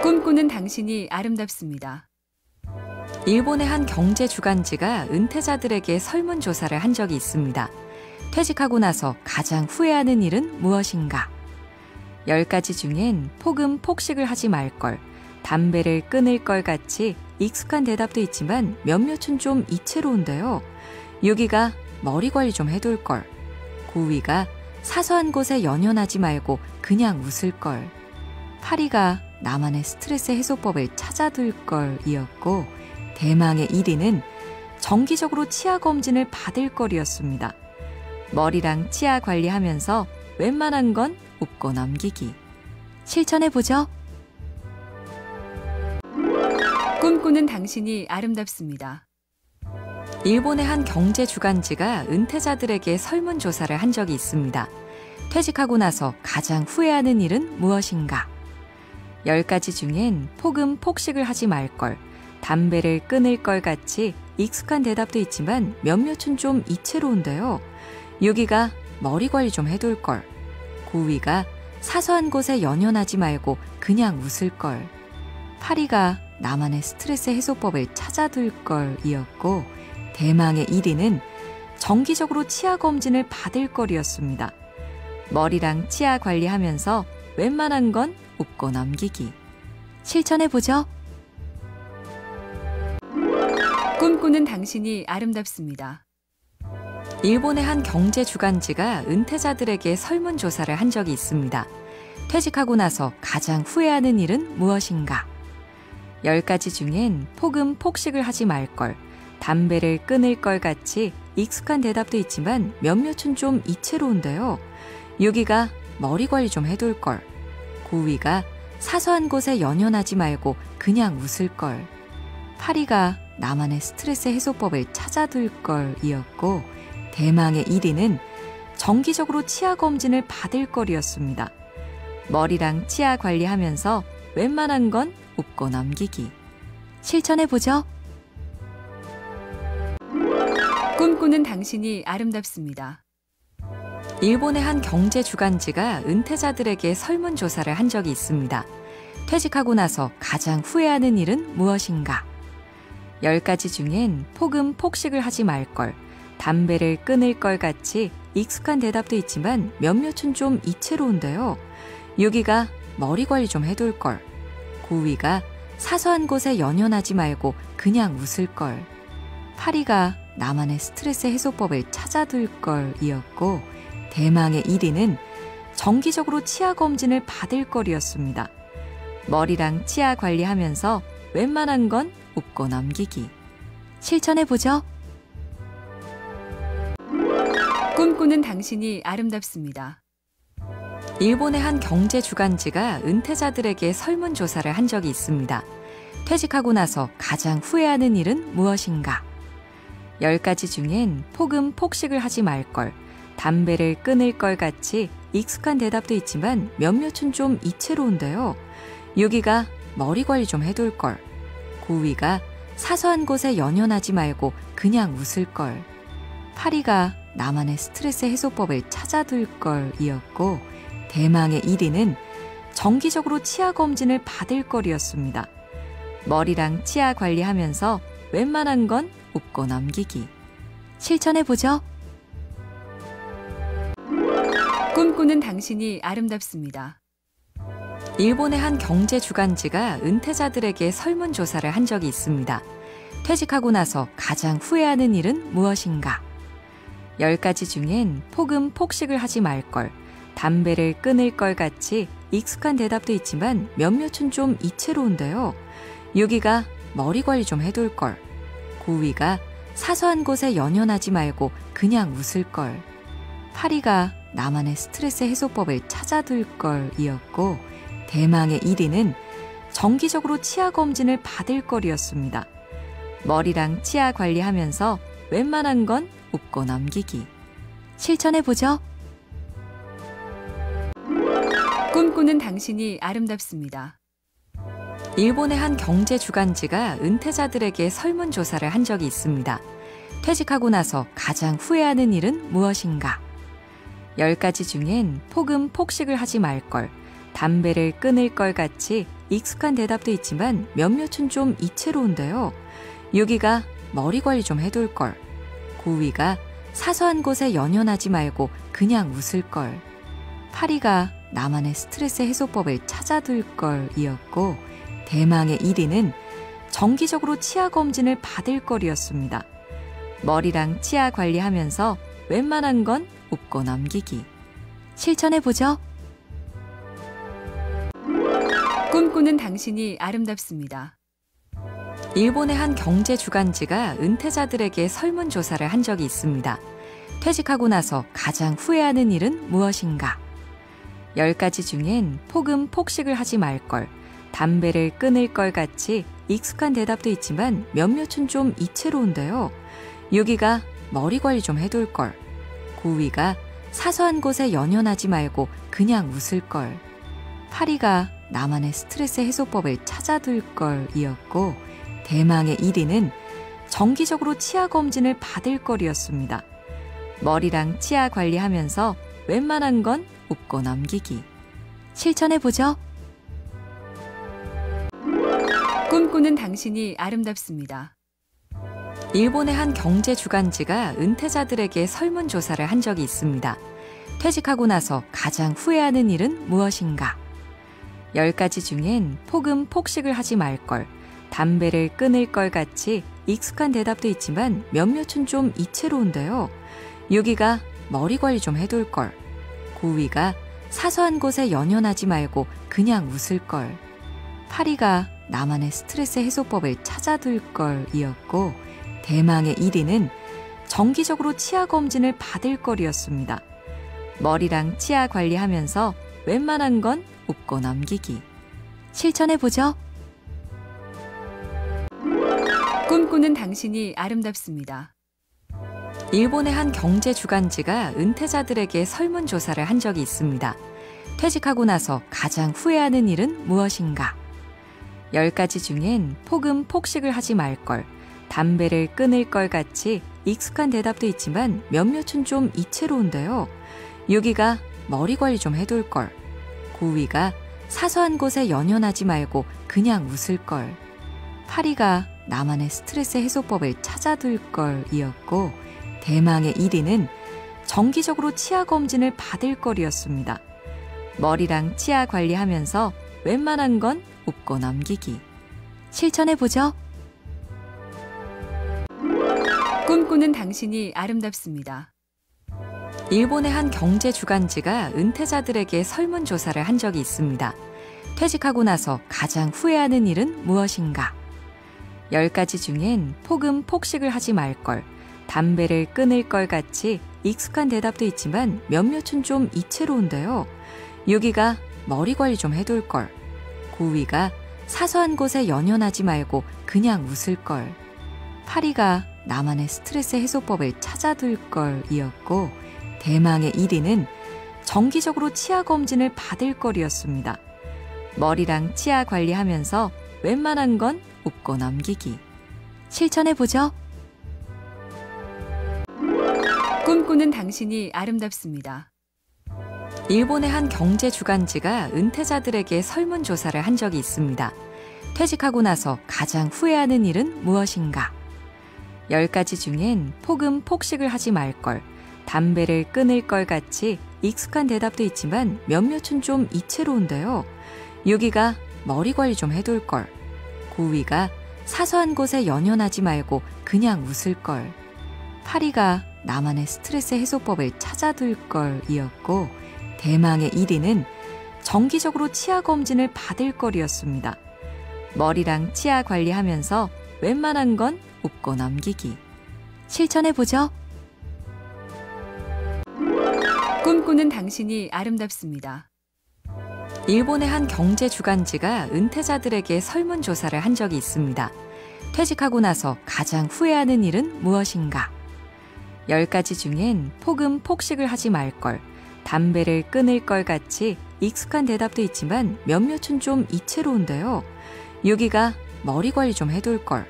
꿈꾸는 당신이 아름답습니다. 일본의 한 경제 주간지가 은퇴자들에게 설문조사를 한 적이 있습니다. 퇴직하고 나서 가장 후회하는 일은 무엇인가? 10가지 중엔 폭음 폭식을 하지 말걸, 담배를 끊을 걸 같이 익숙한 대답도 있지만 몇몇은 좀 이채로운데요. 6위가 머리 관리 좀 해둘 걸, 9위가 사소한 곳에 연연하지 말고 그냥 웃을 걸, 8위가 나만의 스트레스 해소법을 찾아둘 걸이었고, 대망의 1위는 정기적으로 치아 검진을 받을 걸이었습니다. 머리랑 치아 관리하면서 웬만한 건 웃고 넘기기. 실천해보죠. 꿈꾸는 당신이 아름답습니다. 일본의 한 경제 주간지가 은퇴자들에게 설문조사를 한 적이 있습니다. 퇴직하고 나서 가장 후회하는 일은 무엇인가? 10가지 중엔 폭음 폭식을 하지 말걸, 담배를 끊을 걸 같이 익숙한 대답도 있지만 몇몇은 좀 이채로운데요. 6위가 머리 관리 좀 해둘 걸, 9위가 사소한 곳에 연연하지 말고 그냥 웃을 걸, 8위가 나만의 스트레스 해소법을 찾아둘 걸이었고, 대망의 1위는 정기적으로 치아 검진을 받을 걸이었습니다. 머리랑 치아 관리하면서 웬만한 건 웃고 넘기기. 실천해보죠. 꿈꾸는 당신이 아름답습니다. 일본의 한 경제 주간지가 은퇴자들에게 설문조사를 한 적이 있습니다. 퇴직하고 나서 가장 후회하는 일은 무엇인가? 10가지 중엔 폭음 폭식을 하지 말걸, 담배를 끊을 걸 같이 익숙한 대답도 있지만 몇몇은 좀 이채로운데요. 6위가 머리 관리 좀 해둘 걸, 9위가 사소한 곳에 연연하지 말고 그냥 웃을 걸, 8위가 나만의 스트레스 해소법을 찾아둘 걸이었고, 대망의 1위는 정기적으로 치아 검진을 받을 걸이었습니다. 머리랑 치아 관리하면서 웬만한 건 웃고 넘기기. 실천해보죠. 꿈꾸는 당신이 아름답습니다. 일본의 한 경제 주간지가 은퇴자들에게 설문조사를 한 적이 있습니다. 퇴직하고 나서 가장 후회하는 일은 무엇인가? 10가지 중엔 폭음 폭식을 하지 말걸, 담배를 끊을 걸 같이 익숙한 대답도 있지만 몇몇은 좀 이채로운데요. 6위가 머리 관리 좀 해둘 걸, 9위가 사소한 곳에 연연하지 말고 그냥 웃을 걸, 8위가 나만의 스트레스 해소법을 찾아둘 걸이었고, 대망의 1위는 정기적으로 치아 검진을 받을 걸이었습니다. 머리랑 치아 관리하면서 웬만한 건 웃고 넘기기. 실천해보죠. 꿈꾸는 당신이 아름답습니다. 일본의 한 경제 주간지가 은퇴자들에게 설문조사를 한 적이 있습니다. 퇴직하고 나서 가장 후회하는 일은 무엇인가? 10가지 중엔 폭음 폭식을 하지 말걸, 담배를 끊을 걸 같이 익숙한 대답도 있지만 몇몇은 좀 이채로운데요. 6위가 머리 관리 좀 해둘 걸, 9위가 사소한 곳에 연연하지 말고 그냥 웃을 걸, 8위가 나만의 스트레스 해소법을 찾아둘 걸이었고, 대망의 1위는 정기적으로 치아 검진을 받을 걸이었습니다. 머리랑 치아 관리하면서 웬만한 건 웃고 넘기기. 실천해보죠. 꿈꾸는 당신이 아름답습니다. 일본의 한 경제 주간지가 은퇴자들에게 설문조사를 한 적이 있습니다. 퇴직하고 나서 가장 후회하는 일은 무엇인가? 10가지 중엔 폭음 폭식을 하지 말걸, 담배를 끊을 걸 같이 익숙한 대답도 있지만 몇몇은 좀 이채로운데요. 6위가 머리 관리 좀 해둘 걸, 9위가 사소한 곳에 연연하지 말고 그냥 웃을 걸, 8위가 나만의 스트레스 해소법을 찾아둘 걸이었고, 대망의 1위는 정기적으로 치아 검진을 받을 걸이었습니다. 머리랑 치아 관리하면서 웬만한 건 웃고 넘기기. 실천해보죠. 꿈꾸는 당신이 아름답습니다. 일본의 한 경제 주간지가 은퇴자들에게 설문조사를 한 적이 있습니다. 퇴직하고 나서 가장 후회하는 일은 무엇인가? 10가지 중엔 폭음 폭식을 하지 말걸, 담배를 끊을 걸 같이 익숙한 대답도 있지만 몇몇은 좀 이채로운데요. 유기가 머리 관리 좀 해둘걸. 고위가 사소한 곳에 연연하지 말고 그냥 웃을걸. 파리가 나만의 스트레스 해소법을 찾아둘걸 이었고, 대망의 1위는 정기적으로 치아 검진을 받을 걸이었습니다. 머리랑 치아 관리하면서 웬만한 건 웃고 넘기기. 실천해보죠. 꿈꾸는 당신이 아름답습니다. 일본의 한 경제 주간지가 은퇴자들에게 설문조사를 한 적이 있습니다. 퇴직하고 나서 가장 후회하는 일은 무엇인가? 10가지 중엔 폭음 폭식을 하지 말걸, 담배를 끊을 걸 같이 익숙한 대답도 있지만 몇몇은 좀 이채로운데요. 유기가 머리 관리 좀 해둘걸. 고위가 사소한 곳에 연연하지 말고 그냥 웃을걸. 파리가 나만의 스트레스 해소법을 찾아둘걸 이었고, 대망의 1위는 정기적으로 치아 검진을 받을 걸이었습니다. 머리랑 치아 관리하면서 웬만한 건 웃고 넘기기. 실천해보죠. 꿈꾸는 당신이 아름답습니다. 일본의 한 경제 주간지가 은퇴자들에게 설문조사를 한 적이 있습니다. 퇴직하고 나서 가장 후회하는 일은 무엇인가? 10가지 중엔 폭음 폭식을 하지 말걸, 담배를 끊을 걸 같이 익숙한 대답도 있지만 몇몇은 좀 이채로운데요. 유기가 머리 관리 좀 해둘걸. 고위가 사소한 곳에 연연하지 말고 그냥 웃을걸. 파리가 나만의 스트레스 해소법을 찾아둘걸 이었고, 대망의 1위는 정기적으로 치아 검진을 받을 걸이었습니다. 머리랑 치아 관리하면서 웬만한 건 웃고 넘기기. 실천해보죠. 꿈꾸는 당신이 아름답습니다. 일본의 한 경제 주간지가 은퇴자들에게 설문조사를 한 적이 있습니다. 퇴직하고 나서 가장 후회하는 일은 무엇인가? 10가지 중엔 폭음 폭식을 하지 말걸, 담배를 끊을 걸 같이 익숙한 대답도 있지만 몇몇은 좀 이채로운데요. 유기가 머리 관리 좀 해둘걸. 고위가 사소한 곳에 연연하지 말고 그냥 웃을걸. 파리가 나만의 스트레스 해소법을 찾아둘걸 이었고, 대망의 1위는 정기적으로 치아 검진을 받을 걸이었습니다. 머리랑 치아 관리하면서 웬만한 건 웃고 넘기기. 실천해보죠. 꿈꾸는 당신이 아름답습니다. 일본의 한 경제 주간지가 은퇴자들에게 설문조사를 한 적이 있습니다. 퇴직하고 나서 가장 후회하는 일은 무엇인가? 10가지 중엔 폭음 폭식을 하지 말걸, 담배를 끊을 걸 같이 익숙한 대답도 있지만 몇몇은 좀 이채로운데요. 유기가 머리 관리 좀 해둘걸. 고위가 사소한 곳에 연연하지 말고 그냥 웃을걸. 파리가 나만의 스트레스 해소법을 찾아둘걸 이었고, 대망의 1위는 정기적으로 치아 검진을 받을 걸이었습니다. 머리랑 치아 관리하면서 웬만한 건 웃고 넘기기. 실천해보죠. 꿈꾸는 당신이 아름답습니다. 일본의 한 경제 주간지가 은퇴자들에게 설문조사를 한 적이 있습니다. 퇴직하고 나서 가장 후회하는 일은 무엇인가? 10가지 중엔 폭음 폭식을 하지 말걸, 담배를 끊을 걸 같이 익숙한 대답도 있지만 몇몇은 좀 이채로운데요. 유기가 머리 관리 좀 해둘걸. 고위가 사소한 곳에 연연하지 말고 그냥 웃을걸. 파리가 나만의 스트레스 해소법을 찾아둘걸 이었고, 대망의 1위는 정기적으로 치아 검진을 받을 걸이었습니다. 머리랑 치아 관리하면서 웬만한 건 웃고 넘기기. 실천해보죠. 꿈꾸는 당신이 아름답습니다. 일본의 한 경제 주간지가 은퇴자들에게 설문조사를 한 적이 있습니다. 퇴직하고 나서 가장 후회하는 일은 무엇인가? 10가지 중엔 폭음 폭식을 하지 말걸, 담배를 끊을 걸 같이 익숙한 대답도 있지만 몇몇은 좀 이채로운데요. 유기가 머리 관리 좀 해둘걸.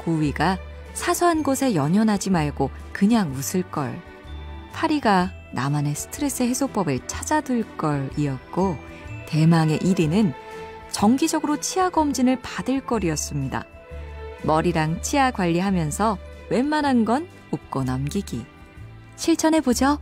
고위가 사소한 곳에 연연하지 말고 그냥 웃을걸. 파리가 나만의 스트레스 해소법을 찾아둘걸 이었고, 대망의 1위는 정기적으로 치아 검진을 받을 거리였습니다. 머리랑 치아 관리하면서 웬만한 건 웃고 넘기기. 실천해보죠.